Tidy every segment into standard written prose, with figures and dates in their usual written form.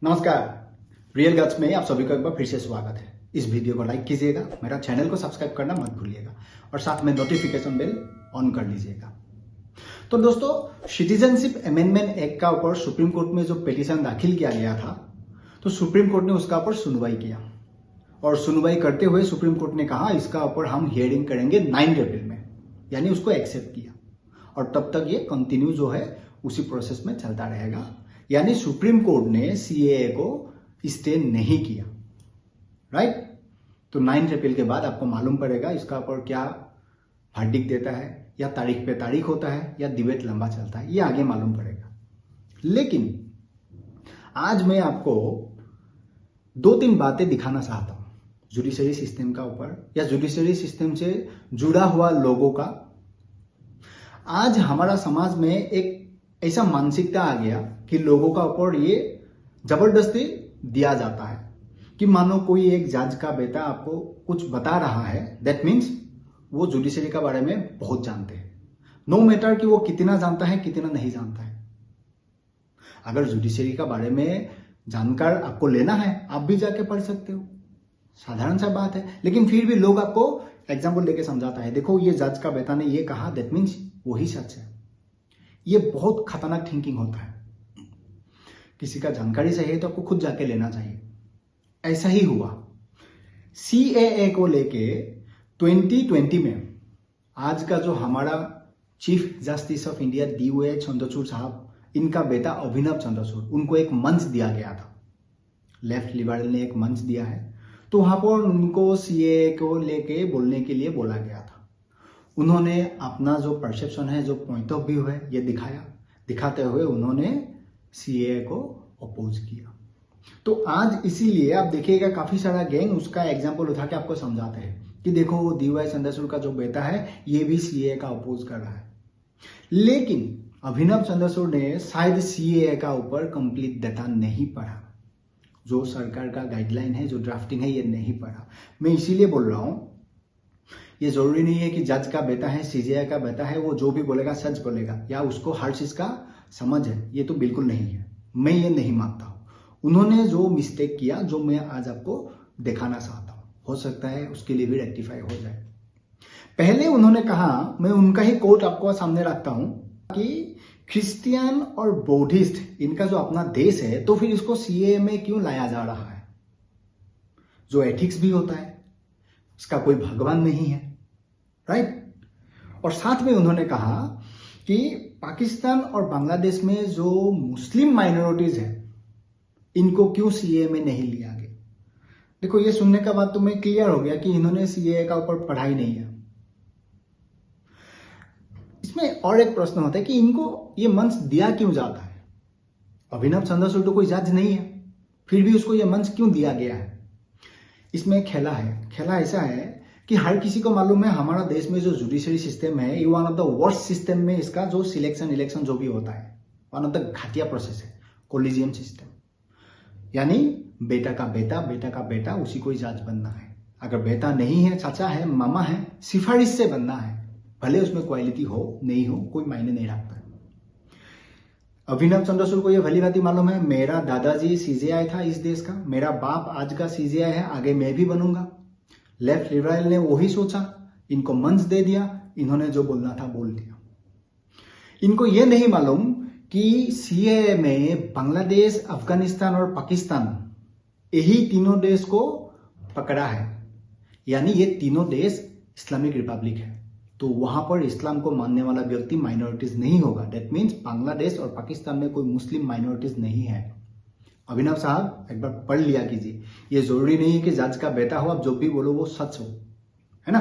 नमस्कार। Real guts में आप सभी का एक बार फिर से स्वागत है। इस वीडियो को लाइक कीजिएगा, मेरा चैनल को सब्सक्राइब करना मत भूलिएगा और साथ में नोटिफिकेशन बेल ऑन कर लीजिएगा। तो दोस्तों, सिटीजनशिप अमेंडमेंट एक्ट का ऊपर सुप्रीम कोर्ट में जो पिटीशन दाखिल किया गया था, तो सुप्रीम कोर्ट ने उसका ऊपर सुनवाई किया और सुनवाई करते हुए सुप्रीम कोर्ट ने कहा इसका ऊपर हम हियरिंग करेंगे 9 अप्रैल में, यानी उसको एक्सेप्ट किया और तब तक ये कंटिन्यू जो है उसी प्रोसेस में चलता रहेगा। यानी सुप्रीम कोर्ट ने सीएए को स्टे नहीं किया, राइट। तो 9 अप्रैल के बाद आपको मालूम पड़ेगा इसका ऊपर क्या वर्डिक्ट देता है, या तारीख पे तारीख होता है, या डिबेट लंबा चलता है, ये आगे मालूम पड़ेगा। लेकिन आज मैं आपको 2-3 बातें दिखाना चाहता हूं जुडिशरी सिस्टम का ऊपर, या जुडिशरी सिस्टम से जुड़ा हुआ लोगों का। आज हमारा समाज में एक ऐसा मानसिकता आ गया कि लोगों का ऊपर ये जबरदस्ती दिया जाता है कि मानो कोई एक जज का बेटा आपको कुछ बता रहा है, दैट मीन्स वो जुडिशरी के बारे में बहुत जानते हैं, नो मैटर कि वो कितना जानता है कितना नहीं जानता है। अगर जुडिशरी के बारे में जानकार आपको लेना है, आप भी जाके पढ़ सकते हो, साधारण सा बात है। लेकिन फिर भी लोग आपको एग्जाम्पल लेके समझाता है, देखो ये जज का बेटा ने ये कहा, दैट मीन्स वही सच है। ये बहुत खतरनाक थिंकिंग होता है। किसी का जानकारी चाहिए तो आपको खुद जाके लेना चाहिए। ऐसा ही हुआ सीएए को लेके 2020 में। आज का जो हमारा chief justice of India DY Chandrachud साहब, इनका बेटा अभिनव चंद्रचूड़, उनको एक मंच दिया गया था, लेफ्ट लिबरल ने एक मंच दिया है, तो वहां पर उनको सीएए को लेके बोलने के लिए बोला गया था। उन्होंने अपना जो परसेप्शन है, जो पॉइंट ऑफ व्यू है, ये दिखाते हुए उन्होंने सीएए को अपोज किया। तो आज इसीलिए आप देखिएगा काफी सारा गैंग उसका एग्जाम्पल उठा के आपको समझाते हैं कि देखो DY चंद्रचूड़ का जो बेटा है ये भी सीएए का अपोज कर रहा है। लेकिन अभिनव चंद्रचूड़ ने शायद सीएए का ऊपर कंप्लीट डाटा नहीं पढ़ा, जो सरकार का गाइडलाइन है, जो ड्राफ्टिंग है, ये नहीं पढ़ा। मैं इसीलिए बोल रहा हूं, ये जरूरी नहीं है कि जज का बेटा है, सीजेआई का बेटा है, वो जो भी बोलेगा सच बोलेगा या उसको हर चीज का समझ है, ये तो बिल्कुल नहीं है। मैं ये नहीं मानता हूं। उन्होंने जो मिस्टेक किया, जो मैं आज आपको दिखाना चाहता हूं, हो सकता है उसके लिए भी रेक्टिफाई हो जाए। पहले उन्होंने कहा, मैं उनका ही कोट आपको सामने रखता हूं, कि क्रिश्चियन और बौद्धिस्ट इनका जो अपना देश है, तो फिर इसको सीएए में क्यों लाया जा रहा है? जो एथिक्स भी होता है, इसका कोई भगवान नहीं है, राइट। और साथ में उन्होंने कहा कि पाकिस्तान और बांग्लादेश में जो मुस्लिम माइनॉरिटीज है, इनको क्यों सीएए में नहीं लिया गया। देखो, ये सुनने का बाद तो मैं क्लियर हो गया कि इन्होंने सीएए का ऊपर पढ़ाई नहीं है। इसमें और एक प्रश्न होता है कि इनको ये मंच दिया क्यों जाता है? अभिनव चंद्रचूड़ तो कोई जज नहीं है, फिर भी उसको ये मंच क्यों दिया गया है? इसमें एक खेला है। खेला ऐसा है कि हर किसी को मालूम है हमारा देश में जो जुडिशरी सिस्टम है, ये one of the worst system में इसका जो सिलेक्शन इलेक्शन जो भी होता है, वन ऑफ द घटिया प्रोसेस है, कोलिजियम सिस्टम। यानी बेटा का बेटा उसी को ही जज बनना है। अगर बेटा नहीं है, चाचा है, मामा है, सिफारिश से बनना है, भले उसमें क्वालिटी हो नहीं हो, कोई मायने नहीं रखता। अभिनव चंद्रचूड़ को यह भली भांति मालूम है, मेरा दादाजी सीजेआई था इस देश का, मेरा बाप आज का सीजेआई है, आगे मैं भी बनूंगा। लेफ्ट लिबरल ने वही सोचा, इनको मंच दे दिया, इन्होंने जो बोलना था बोल दिया। इनको यह नहीं मालूम कि सीएए में बांग्लादेश, अफगानिस्तान और पाकिस्तान, यही तीनों देश को पकड़ा है। यानी ये तीनों देश इस्लामिक रिपब्लिक है, तो वहां पर इस्लाम को मानने वाला व्यक्ति माइनॉरिटीज नहीं होगा। दैट मीन्स बांग्लादेश और पाकिस्तान में कोई मुस्लिम माइनॉरिटीज नहीं है। अभिनव साहब, एक बार पढ़ लिया कीजिए। ये जरूरी नहीं है कि जज का बेटा हो, आप जो भी बोलो वो सच हो, है ना।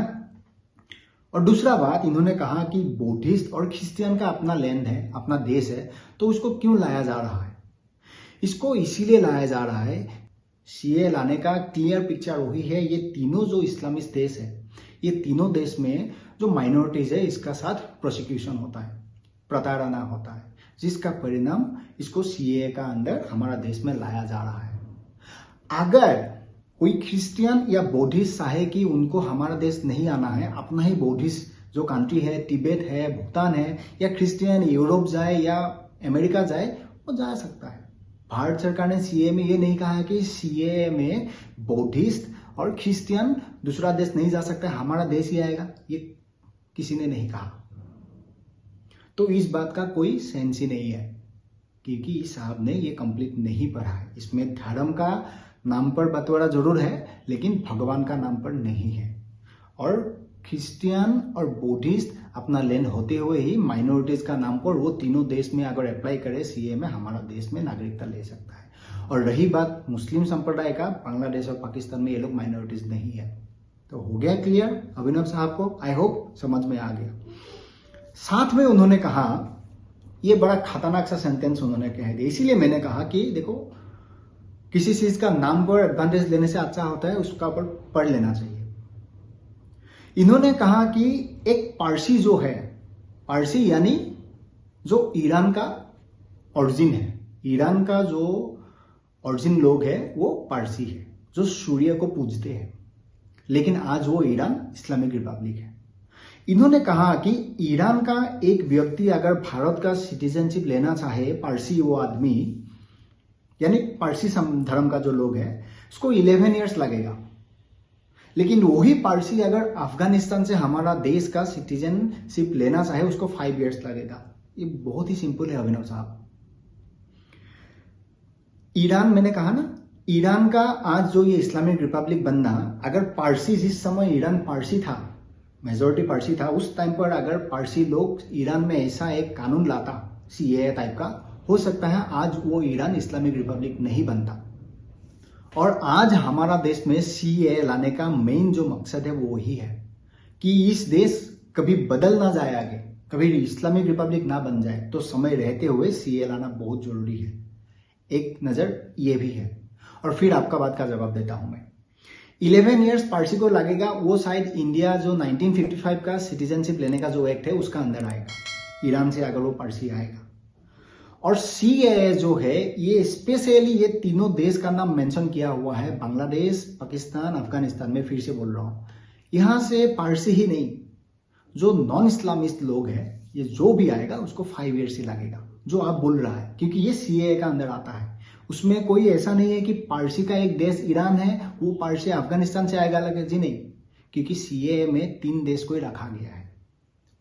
और दूसरा बात, इन्होंने कहा कि बौद्धिस्ट और क्रिश्चियन का अपना लैंड है, अपना देश है, तो उसको क्यों लाया जा रहा है? इसको इसीलिए लाया जा रहा है, सीए लाने का क्लियर पिक्चर वही है, ये तीनों जो इस्लामिस्ट देश है, ये तीनों देश में जो माइनॉरिटीज है, इसका साथ प्रोसिक्यूशन होता है, प्रताड़ना होता है, जिसका परिणाम इसको सीएए का अंदर हमारा देश में लाया जा रहा है। अगर कोई क्रिश्चियन या बौद्धिस्ट चाहे कि उनको हमारा देश नहीं आना है, अपना ही बौद्धिस्ट जो कंट्री है, तिब्बत है, भूटान है, या क्रिश्चियन यूरोप जाए या अमेरिका जाए, वो जा सकता है, भारत सरकार ने सीए में ये नहीं कहा है कि सीए में बौद्धिस्ट और क्रिश्चियन दूसरा देश नहीं जा सकता, हमारा देश ही आएगा, ये किसी ने नहीं कहा। तो इस बात का कोई सेंस ही नहीं है, क्योंकि इस साहब ने ये कंप्लीट नहीं पढ़ा है। इसमें धर्म का नाम पर बंटवारा जरूर है, लेकिन भगवान का नाम पर नहीं है। और क्रिश्चियन और बौद्धिस्ट अपना लैंड होते हुए ही माइनॉरिटीज का नाम पर वो तीनों देश में अगर अप्लाई करे सीए में, हमारा देश में नागरिकता ले सकता है। और रही बात मुस्लिम संप्रदाय का, बांग्लादेश और पाकिस्तान में ये लोग माइनॉरिटीज नहीं है। तो हो गया क्लियर अभिनव साहब को? आई होप समझ में आ गया। साथ में उन्होंने कहा, ये बड़ा खतरनाक सा सेंटेंस उन्होंने कह दिया, इसीलिए मैंने कहा कि देखो, किसी चीज का नाम पर एडवांटेज लेने से अच्छा होता है उसका ऊपर पढ़ लेना चाहिए। इन्होंने कहा कि एक पारसी जो है, पारसी यानी जो ईरान का ओरिजिन है, ईरान का जो ओरिजिन लोग है वो पारसी है, जो सूर्य को पूजते हैं, लेकिन आज वो ईरान इस्लामिक रिपब्लिक है। इन्होंने कहा कि ईरान का एक व्यक्ति अगर भारत का सिटीजनशिप लेना चाहे, पारसी वो आदमी यानी पारसी धर्म का जो लोग है, उसको 11 इयर्स लगेगा। लेकिन वही पारसी अगर अफगानिस्तान से हमारा देश का सिटीजनशिप लेना चाहे, उसको 5 इयर्स लगेगा। ये बहुत ही सिंपल है अभिनव साहब। ईरान, मैंने कहा ना, ईरान का आज जो ये इस्लामिक रिपब्लिक बनना, अगर पारसी, जिस समय ईरान पारसी था, मेजोरिटी पारसी था, उस टाइम पर अगर पारसी लोग ईरान में ऐसा एक कानून लाता सीए टाइप का, हो सकता है आज वो ईरान इस्लामिक रिपब्लिक नहीं बनता। और आज हमारा देश में सीए लाने का मेन जो मकसद है वो वही है कि इस देश कभी बदल ना जाए आगे, कभी इस्लामिक रिपब्लिक ना बन जाए, तो समय रहते हुए सीए लाना बहुत जरूरी है। एक नजर ये भी है। और फिर आपका बात का जवाब देता हूं मैं। 11 इयर्स पारसी को लगेगा, वो शायद इंडिया जो 1955 का सिटीजनशिप लेने का जो एक्ट है उसका अंदर आएगा, ईरान से अगर वो पारसी आएगा। और सीएए जो है ये स्पेशली ये तीनों देश का नाम मेंशन किया हुआ है, बांग्लादेश, पाकिस्तान, अफगानिस्तान में फिर से बोल रहा हूं, यहां से पारसी ही नहीं, जो नॉन इस्लामिस्ट लोग हैं, ये जो भी आएगा उसको 5 इयर्स ही लगेगा, जो आप बोल रहा है, क्योंकि ये सीएए का अंदर आता है। उसमें कोई ऐसा नहीं है कि पारसी का एक देश ईरान है, वो पारसी अफगानिस्तान से आएगा अलग, जी नहीं, क्योंकि सीएए में 3 देश को ही रखा गया है।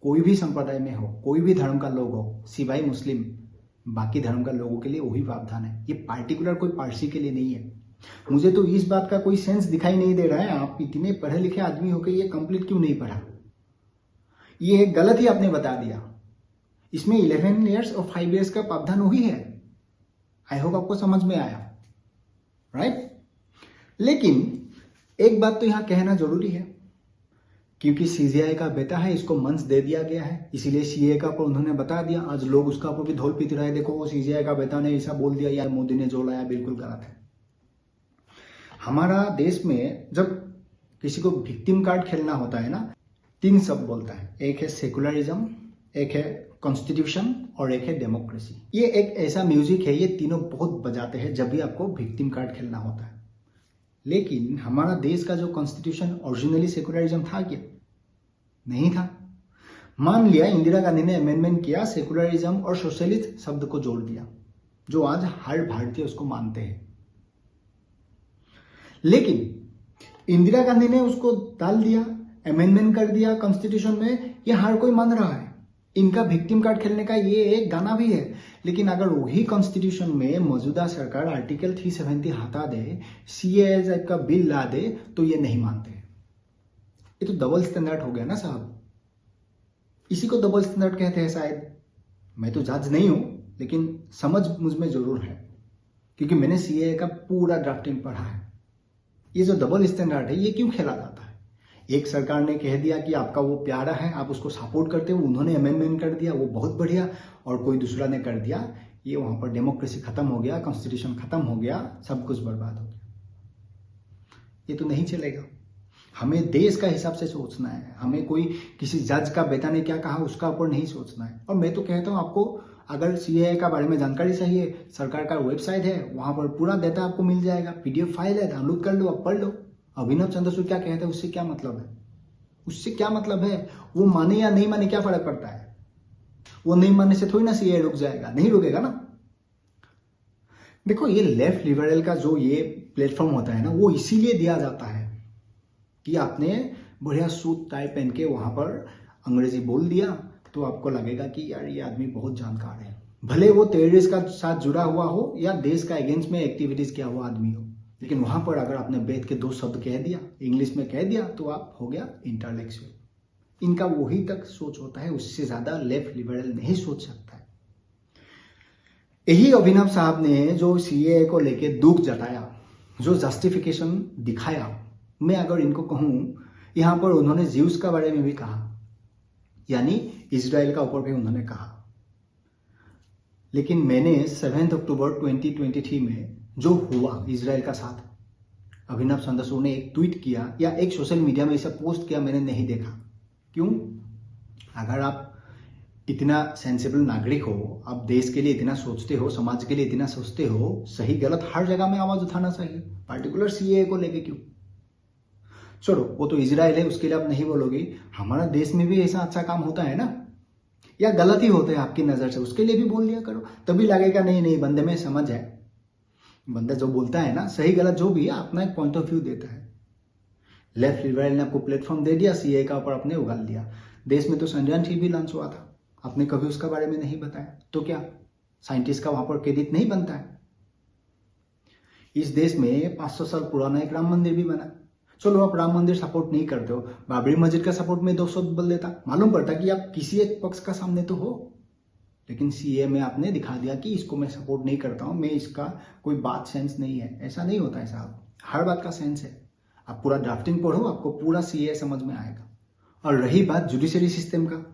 कोई भी संप्रदाय में हो, कोई भी धर्म का लोग हो, सिवाय मुस्लिम, बाकी धर्म का लोगों के लिए वही प्रावधान है। ये पार्टिकुलर कोई पारसी के लिए नहीं है। मुझे तो इस बात का कोई सेंस दिखाई नहीं दे रहा है, आप इतने पढ़े लिखे आदमी होकर ये कंप्लीट क्यों नहीं पढ़ा? ये गलत ही आपने बता दिया। इसमें 11 इयर्स और 5 इयर्स का प्रावधान वही है। आई होप आपको समझ में आया, राइट? लेकिन एक बात तो यहां कहना जरूरी है, क्योंकि सीजीआई का बेटा है, इसको मंच दे दिया गया है, इसीलिए सीए का ऊपर उन्होंने बता दिया। आज लोग उसका ऊपर भी धोल पीट रहे हैं, देखो वो सीजीआई का बेटा ने ऐसा बोल दिया, यार मोदी ने जो लाया बिल्कुल गलत है। हमारा देश में जब किसी को विक्टिम कार्ड खेलना होता है ना, 3 शब्द बोलता है, एक है सेकुलरिज्म, एक है कॉन्स्टिट्यूशन और एक है डेमोक्रेसी। ये एक ऐसा म्यूजिक है, ये तीनों बहुत बजाते हैं जब भी आपको विक्टिम कार्ड खेलना होता है। लेकिन हमारा देश का जो कॉन्स्टिट्यूशन ओरिजिनली सेकुलरिज्म था क्या? नहीं था। मान लिया इंदिरा गांधी ने अमेंडमेंट किया, सेकुलरिज्म और सोशलिस्ट शब्द को जोड़ दिया, जो आज हर भारतीय उसको मानते हैं। लेकिन इंदिरा गांधी ने उसको डाल दिया, अमेंडमेंट कर दिया कॉन्स्टिट्यूशन में, ये हर कोई मान रहा है। इनका विक्टिम कार्ड खेलने का ये एक गाना भी है। लेकिन अगर वही कॉन्स्टिट्यूशन में मौजूदा सरकार आर्टिकल 370 हटा दे, सीएए का बिल ला दे, तो ये नहीं मानते। ये तो डबल स्टैंडर्ड हो गया ना साहब। इसी को डबल स्टैंडर्ड कहते हैं शायद। मैं तो जज नहीं हूं, लेकिन समझ मुझ में जरूर है, क्योंकि मैंने सीएए का पूरा ड्राफ्टिंग पढ़ा है। ये जो डबल स्टैंडर्ड है, ये क्यों खेला जाता है? एक सरकार ने कह दिया कि आपका वो प्यारा है, आप उसको सपोर्ट करते हो, उन्होंने अमेंडमेंट कर दिया, वो बहुत बढ़िया, और कोई दूसरा ने कर दिया, ये वहां पर डेमोक्रेसी खत्म हो गया, कॉन्स्टिट्यूशन खत्म हो गया, सब कुछ बर्बाद हो गया। ये तो नहीं चलेगा। हमें देश का हिसाब से सोचना है। हमें कोई किसी जज का बेटा ने क्या कहा उसका ऊपर नहीं सोचना है। और मैं तो कहता हूं, आपको अगर सीएए का बारे में जानकारी चाहिए, सरकार का वेबसाइट है, वहां पर पूरा डेटा आपको मिल जाएगा, पीडीएफ फाइल है, डाउनलोड कर लो, आप पढ़ लो। अभिनव चंद्रचूड़ क्या कहते हैं, उससे क्या मतलब है? उससे क्या मतलब है? वो माने या नहीं माने क्या फर्क पड़ता है? वो नहीं मानने से थोड़ी ना सीए रुक जाएगा, नहीं रुकेगा ना। देखो, ये लेफ्ट लिबरल का जो ये प्लेटफॉर्म होता है ना, वो इसीलिए दिया जाता है कि आपने बढ़िया सूट टाई पहन के वहां पर अंग्रेजी बोल दिया तो आपको लगेगा कि यार ये आदमी बहुत जानकार है, भले वो टेररिस्ट का साथ जुड़ा हुआ हो या देश का अगेंस्ट में एक्टिविटीज किया हुआ आदमी हो, लेकिन वहां पर अगर आपने वेद के 2 शब्द कह दिया, इंग्लिश में कह दिया, तो आप हो गया इंटेलेक्चुअल। इनका वही तक सोच होता है, उससे ज्यादा लेफ्ट लिबरल नहीं सोच सकता है। यही अभिनव साहब ने जो सीएए को लेके दुख जताया, जो जस्टिफिकेशन दिखाया, मैं अगर इनको कहूं, यहां पर उन्होंने ज्यूस का बारे में भी कहा, यानी इजराइल का ऊपर भी उन्होंने कहा। लेकिन मैंने 7 अक्टूबर 2023 में जो हुआ इजराइल का साथ, अभिनव संदसुर ने एक ट्वीट किया या एक सोशल मीडिया में इसे पोस्ट किया, मैंने नहीं देखा। क्यों? अगर आप इतना सेंसिबल नागरिक हो, आप देश के लिए इतना सोचते हो, समाज के लिए इतना सोचते हो, सही गलत हर जगह में आवाज उठाना चाहिए, पार्टिकुलर सीएए को लेके क्यों? छोड़ो, वो तो इजराइल है, उसके लिए आप नहीं बोलोगे। हमारा देश में भी ऐसा अच्छा काम होता है ना, या गलत ही होते हैं आपकी नजर से, उसके लिए भी बोल लिया करो, तभी लगेगा नहीं नहीं बंदे में समझ है। बंदा जो बोलता है ना, सही गलत जो भी है, अपना एक पॉइंट ऑफ व्यू देता है। लेफ्ट लिबरल ने आपको प्लेटफॉर्म दे दिया, सीए का ऊपर आपने उगाल दिया। देश में तो संज्ञान भी लॉन्च हुआ था, आपने कभी उसका बारे में नहीं बताया, तो क्या साइंटिस्ट का वहां पर क्रेडिट नहीं बनता है? इस देश में 500 साल पुराना एक राम मंदिर भी बना। चलो, आप राम मंदिर सपोर्ट नहीं करते हो, बाबरी मस्जिद का सपोर्ट में 200 बोल देता, मालूम पड़ता कि आप किसी एक पक्ष का सामने तो हो। लेकिन सीए में आपने दिखा दिया कि इसको मैं सपोर्ट नहीं करता हूं, मैं इसका कोई बात सेंस नहीं है। ऐसा नहीं होता है साहब, हर बात का सेंस है। आप पूरा ड्राफ्टिंग पढ़ो, आपको पूरा सीए समझ में आएगा। और रही बात जुडिशरी सिस्टम का,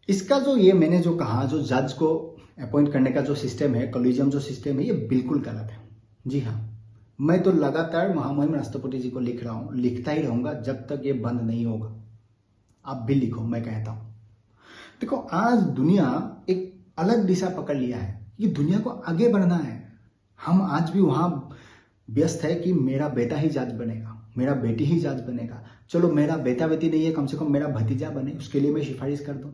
इसका जो ये मैंने जो कहा, जो जज को अपॉइंट करने का जो सिस्टम है, कॉलेजियम जो सिस्टम है, ये बिल्कुल गलत है। जी हाँ, मैं तो लगातार महामहिम राष्ट्रपति जी को लिख रहा हूं, लिखता ही रहूंगा जब तक ये बंद नहीं होगा। आप भी लिखो, मैं कहता हूं। देखो, आज दुनिया एक अलग दिशा पकड़ लिया है, ये दुनिया को आगे बढ़ना है। हम आज भी वहां व्यस्त है कि मेरा बेटा ही जज बनेगा, मेरा बेटी ही जज बनेगा। चलो, मेरा बेटा बेटी नहीं है, कम से कम मेरा भतीजा बने, उसके लिए मैं सिफारिश कर दूं।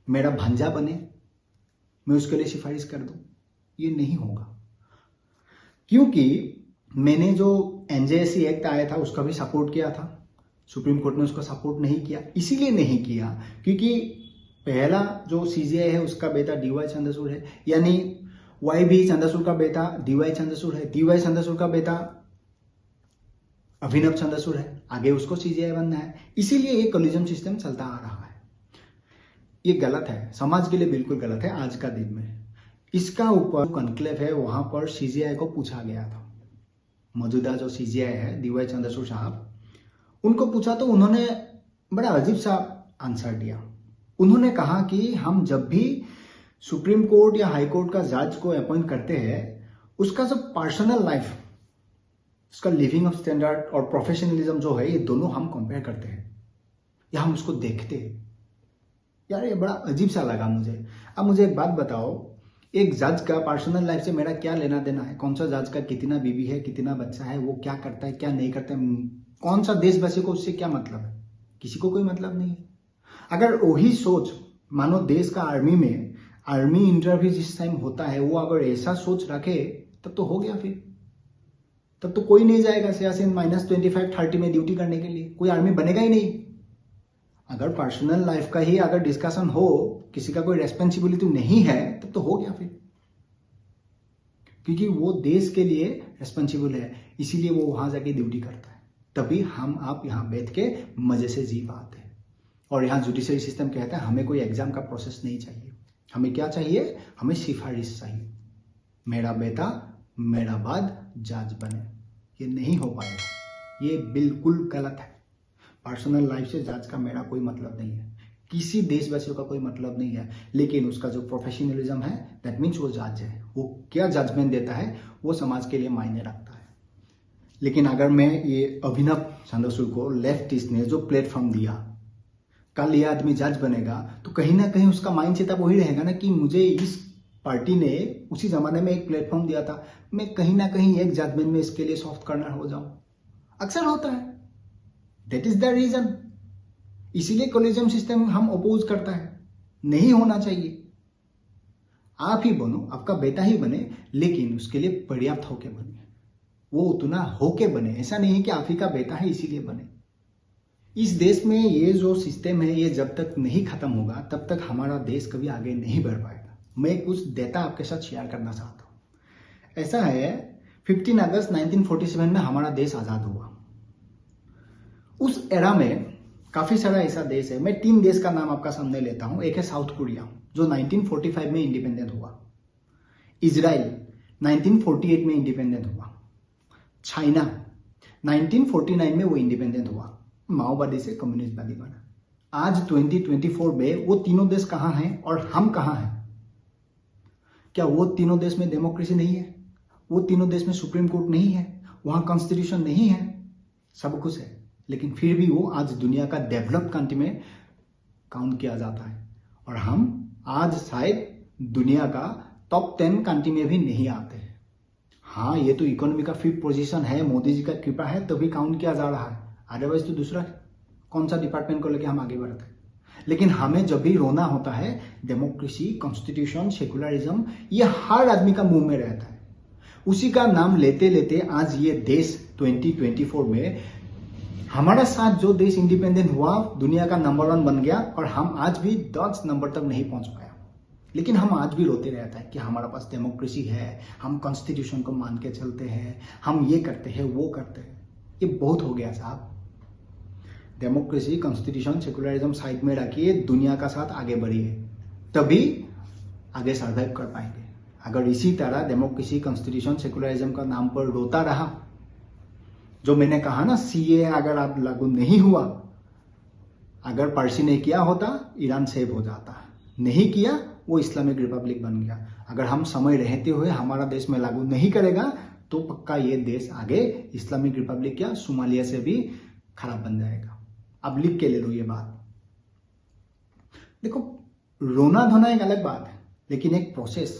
मेरा भांजा बने, मैं उसके लिए सिफारिश कर दूं। ये नहीं होगा, क्योंकि मैंने जो एनजेएससी एक्ट आया था उसका भी सपोर्ट किया था, सुप्रीम कोर्ट ने उसको सपोर्ट नहीं किया। इसीलिए नहीं किया क्योंकि पहला जो सीजीआई है उसका बेटा डीवाई चंद्रचूड़ है, यानी वाई भी चंद्रचूड़ का बेटा डीवाई चंद्रचूड़ है, डीवाई चंद्रचूड़ का बेटा अभिनव चंद्रचूड़ है, आगे उसको सीजीआई बनना है। इसीलिए ये कॉलेजियम सिस्टम चलता आ रहा है। ये गलत है, समाज के लिए बिल्कुल गलत है आज का दिन में। इसका ऊपर कॉन्क्लेव है, वहां पर सीजीआई को पूछा गया था, मौजूदा जो सीजीआई है डीवाई चंद्रचूड़ साहब, उनको पूछा तो उन्होंने बड़ा अजीब सा आंसर दिया। उन्होंने कहा कि हम जब भी सुप्रीम कोर्ट या हाई कोर्ट का जज को अपॉइंट करते हैं, उसका जो पर्सनल लाइफ, उसका लिविंग ऑफ स्टैंडर्ड और प्रोफेशनलिज्म जो है, ये दोनों हम कंपेयर करते हैं या हम उसको देखते हैं। यार, ये बड़ा अजीब सा लगा मुझे। अब मुझे एक बात बताओ, एक जज का पर्सनल लाइफ से मेरा क्या लेना देना है? कौन सा जज का कितना बीवी है, कितना बच्चा है, वो क्या करता है, क्या नहीं करता है, कौन सा देशवासी को उससे क्या मतलब है? किसी को कोई मतलब नहीं है। अगर वही सोच, मानो देश का आर्मी में आर्मी इंटरव्यू जिस टाइम होता है, वो अगर ऐसा सोच रखे, तब तो हो गया। फिर तब तो कोई नहीं जाएगा सियासी -25-30 में ड्यूटी करने के लिए, कोई आर्मी बनेगा ही नहीं। अगर पर्सनल लाइफ का ही अगर डिस्कशन हो, किसी का कोई रेस्पॉन्सिबिलिटी नहीं है, तब तो हो गया फिर, क्योंकि वो देश के लिए रेस्पॉन्सिबल है, इसीलिए वो वहां जाके ड्यूटी करता है। तभी हम आप यहाँ बैठ के मजे से जी पाते हैं। और यहाँ जुडिशरी सिस्टम कहता है हमें कोई एग्जाम का प्रोसेस नहीं चाहिए, हमें क्या चाहिए? हमें सिफारिश चाहिए, मेरा बेटा मेरा बाद जज बने। ये नहीं हो पाएगा, ये बिल्कुल गलत है। पर्सनल लाइफ से जज का मेरा कोई मतलब नहीं है, किसी देशवासियों का कोई मतलब नहीं है। लेकिन उसका जो प्रोफेशनलिज्म है, दैट मीन्स वो जज है, वो क्या जजमेंट देता है वो समाज के लिए मायने रखता है। लेकिन अगर मैं ये अभिनव चंद्रचूड़ को लेफ्टिस्ट ने जो प्लेटफॉर्म दिया, कल ये आदमी जज बनेगा, तो कहीं ना कहीं उसका माइंड सेटअप वही रहेगा ना कि मुझे इस पार्टी ने उसी जमाने में एक प्लेटफॉर्म दिया था, मैं कहीं ना कहीं एक जजमेंट में इसके लिए सॉफ्ट कॉर्नर हो जाऊं। अक्सर होता है, दैट इज द रीजन। इसीलिए कॉलेजियम सिस्टम हम अपोज करता है, नहीं होना चाहिए। आप ही बनो, आपका बेटा ही बने, लेकिन उसके लिए पर्याप्त होके बने, वो उतना होके बने। ऐसा नहीं है कि आप ही का बेटा है इसीलिए बने। इस देश में ये जो सिस्टम है ये जब तक नहीं खत्म होगा तब तक हमारा देश कभी आगे नहीं बढ़ पाएगा। मैं कुछ डेटा आपके साथ शेयर करना चाहता हूँ। ऐसा है 15 अगस्त 1947 में हमारा देश आजाद हुआ। उस एरा में काफी सारा ऐसा देश है, मैं 3 देश का नाम आपका सामने लेता हूं। एक है साउथ कोरिया जो 1945 में इंडिपेंडेंट हुआ, इजराइल 1948 में इंडिपेंडेंट हुआ, चाइना 1949 में वो इंडिपेंडेंट हुआ, माओवादी से कम्युनिस्टवादी बना। आज 2024 में वो तीनों देश कहां हैं और हम कहां हैं? क्या वो तीनों देश में डेमोक्रेसी नहीं है? वो तीनों देश में सुप्रीम कोर्ट नहीं है? वहां कॉन्स्टिट्यूशन नहीं है? सब कुछ है, लेकिन फिर भी वो आज दुनिया का डेवलप्ड कंट्री में काउंट किया जाता है। और हम आज शायद दुनिया का टॉप 10 कंट्री में भी नहीं आते हैं। हाँ, ये तो इकोनॉमी का 5th पोजीशन है, मोदी जी का कृपा है तभी काउंट किया जा रहा है, अदरवाइज तो दूसरा कौन सा डिपार्टमेंट को लेके हम आगे बढ़ते हैं। लेकिन हमें जब भी रोना होता है, डेमोक्रेसी, कॉन्स्टिट्यूशन, सेकुलरिज्म, ये हर आदमी का मुंह में रहता है। उसी का नाम लेते लेते आज ये देश 2024 में हमारा साथ जो देश इंडिपेंडेंट हुआ दुनिया का नंबर 1 बन गया, और हम आज भी 10 नंबर तक नहीं पहुंच पाया। लेकिन हम आज भी रोते रहता है कि हमारे पास डेमोक्रेसी है, हम कॉन्स्टिट्यूशन को मान के चलते हैं, हम ये करते हैं, वो करते हैं। ये बहुत हो गया साहब। डेमोक्रेसी, कॉन्स्टिट्यूशन, सेकुलरिज्म साइड में रखिए, दुनिया का साथ आगे बढ़िए, तभी आगे सर्वाइव कर पाएंगे। अगर इसी तरह डेमोक्रेसी, कॉन्स्टिट्यूशन, सेकुलरिज्म का नाम पर रोता रहा, जो मैंने कहा ना, सीए अगर आप लागू नहीं हुआ, अगर पारसी ने किया होता ईरान सेव हो जाता, नहीं किया वो इस्लामिक रिपब्लिक बन गया। अगर हम समय रहते हुए हमारा देश में लागू नहीं करेगा तो पक्का ये देश आगे इस्लामिक रिपब्लिक या सोमालिया से भी खराब बन जाएगा। अब लिख के ले लो ये बात। देखो, रोना धोना एक अलग बात है, लेकिन एक प्रोसेस,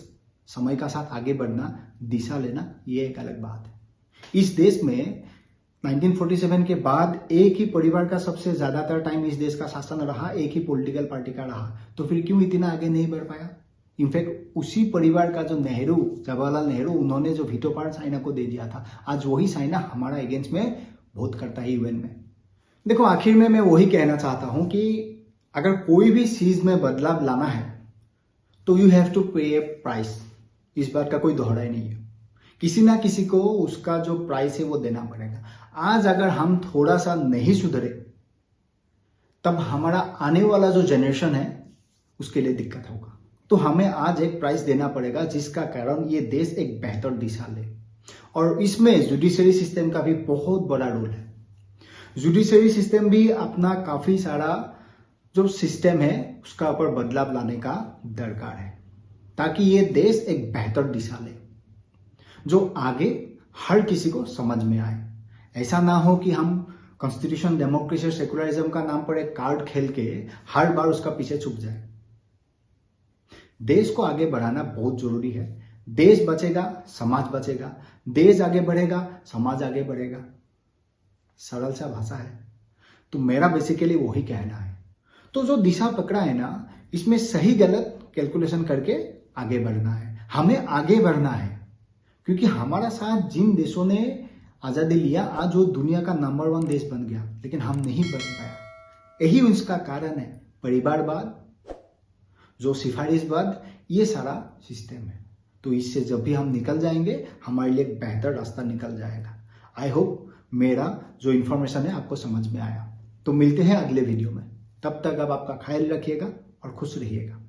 समय का साथ आगे बढ़ना, दिशा लेना, ये एक अलग बात है। इस देश में 1947 के बाद एक ही परिवार का सबसे ज्यादातर टाइम इस देश का शासन रहा, एक ही पॉलिटिकल पार्टी का रहा, तो फिर क्यों इतना आगे नहीं बढ़ पाया? इनफैक्ट उसी परिवार का जो नेहरू, जवाहरलाल नेहरू, उन्होंने जो वीटो पावर चाइना को दे दिया था, आज वही चाइना हमारा अगेंस्ट में वोट करता है यूएन में। देखो, आखिर में मैं वही कहना चाहता हूं कि अगर कोई भी चीज में बदलाव लाना है तो यू हैव टू पे ए प्राइस। इस बात का कोई दोहराई नहीं है। किसी ना किसी को उसका जो प्राइस है वो देना पड़ेगा। आज अगर हम थोड़ा सा नहीं सुधरे तब हमारा आने वाला जो जनरेशन है उसके लिए दिक्कत होगा। तो हमें आज एक प्राइस देना पड़ेगा जिसका कारण ये देश एक बेहतर दिशा ले, और इसमें जुडिशरी सिस्टम का भी बहुत बड़ा रोल है। जुडिशरी सिस्टम भी अपना काफी सारा जो सिस्टम है उसका ऊपर बदलाव लाने का दरकार है, ताकि ये देश एक बेहतर दिशा ले जो आगे हर किसी को समझ में आए। ऐसा ना हो कि हम कॉन्स्टिट्यूशन, डेमोक्रेसी, सेकुलरिज्म का नाम पर एक कार्ड खेल के हर बार उसका पीछे छुप जाए। देश को आगे बढ़ाना बहुत जरूरी है। देश बचेगा, समाज बचेगा, देश आगे बढ़ेगा, समाज आगे बढ़ेगा। सरल सा भाषा है। तो मेरा बेसिकली वही कहना है। तो जो दिशा पकड़ा है ना, इसमें सही गलत कैलकुलेशन करके आगे बढ़ना है। हमें आगे बढ़ना है, क्योंकि हमारा साथ जिन देशों ने आजादी लिया, आज वो दुनिया का नंबर 1 देश बन गया, लेकिन हम नहीं बन पाया। यही उसका कारण है परिवारवाद, जो सिफारिशवाद, ये सारा सिस्टम है। तो इससे जब भी हम निकल जाएंगे हमारे लिए एक बेहतर रास्ता निकल जाएगा। आई होप मेरा जो इन्फॉर्मेशन है आपको समझ में आया। तो मिलते हैं अगले वीडियो में। तब तक अब आपका ख्याल रखिएगा और खुश रहिएगा।